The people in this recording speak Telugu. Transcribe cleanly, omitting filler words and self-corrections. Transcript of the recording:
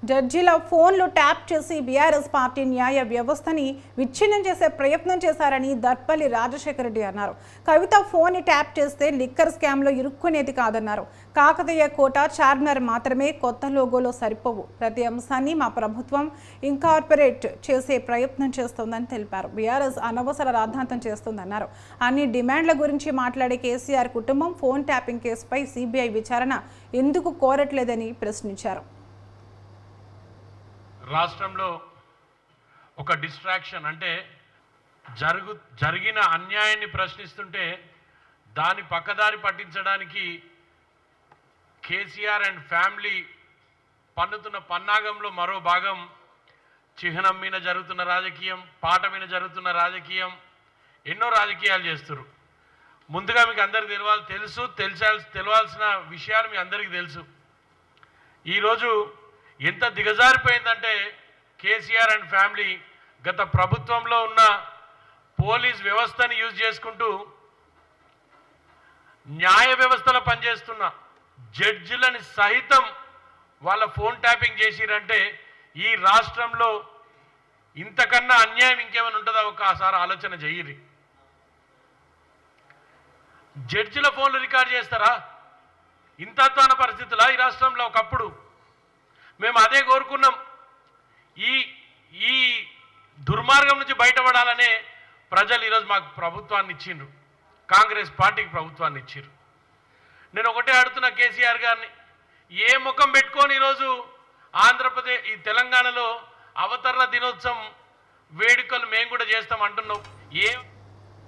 జడ్జీల ఫోన్లు ట్యాప్ చేసి బీఆర్ఎస్ పార్టీ న్యాయ వ్యవస్థని విచ్ఛిన్నం చేసే ప్రయత్నం చేశారని దర్పల్లి రాజశేఖర రెడ్డి అన్నారు. కవిత ఫోన్ ట్యాప్ చేస్తే లిక్కర్ స్కామ్లో ఇరుక్కునేది కాదన్నారు. కాకతీయ కోట, చార్మినార్ మాత్రమే కొత్త లోగోలో సరిపోవు. ప్రతి అంశాన్ని మా ప్రభుత్వం ఇంకార్పొరేట్ చేసే ప్రయత్నం చేస్తోందని తెలిపారు. బీఆర్ఎస్ అనవసర రాద్ధాంతం చేస్తోందన్నారు. అన్ని డిమాండ్ల గురించి మాట్లాడే కేసీఆర్ కుటుంబం ఫోన్ ట్యాపింగ్ కేసుపై సిబిఐ విచారణ ఎందుకు కోరట్లేదని ప్రశ్నించారు. రాష్ట్రంలో ఒక డిస్ట్రాక్షన్ అంటే జరిగిన అన్యాయాన్ని ప్రశ్నిస్తుంటే దాని పక్కదారి పట్టించడానికి కేసీఆర్ అండ్ ఫ్యామిలీ పన్నుతున్న పన్నాగంలో మరో భాగం చిహ్నం మీద జరుగుతున్న రాజకీయం, పాట మీద జరుగుతున్న రాజకీయం, ఎన్నో రాజకీయాలు చేస్తారు. ముందుగా మీకు అందరికీ తెలియాల్సిన విషయాలు మీ అందరికీ తెలుసు. ఈరోజు ఎంత దిగజారిపోయిందంటే కేసీఆర్ అండ్ ఫ్యామిలీ గత ప్రభుత్వంలో ఉన్న పోలీస్ వ్యవస్థని యూజ్ చేసుకుంటూ న్యాయ వ్యవస్థలో పనిచేస్తున్న జడ్జిలని సహితం వాళ్ళ ఫోన్ ట్యాపింగ్ చేసిరంటే ఈ రాష్ట్రంలో ఇంతకన్నా అన్యాయం ఇంకేమైనా ఉంటుందో ఒకసారి ఆలోచన చెయ్యిరి. జడ్జిల ఫోన్లు రికార్డ్ చేస్తారా? ఇంత అధ్వాన పరిస్థితులా ఈ రాష్ట్రంలో? ఒకప్పుడు మేము అదే కోరుకున్నాం. ఈ దుర్మార్గం నుంచి బయటపడాలనే ప్రజలు ఈరోజు మాకు ప్రభుత్వాన్ని ఇచ్చిండ్రు, కాంగ్రెస్ పార్టీకి ప్రభుత్వాన్ని ఇచ్చిండ్రు. నేను ఒకటే అడుగుతున్నా కేసీఆర్ గారిని, ఏ ముఖం పెట్టుకొని ఈరోజు ఆంధ్రప్రదేశ్ ఈ తెలంగాణలో అవతరణ దినోత్సవం వేడుకలు మేము కూడా చేస్తాం అంటున్నాం.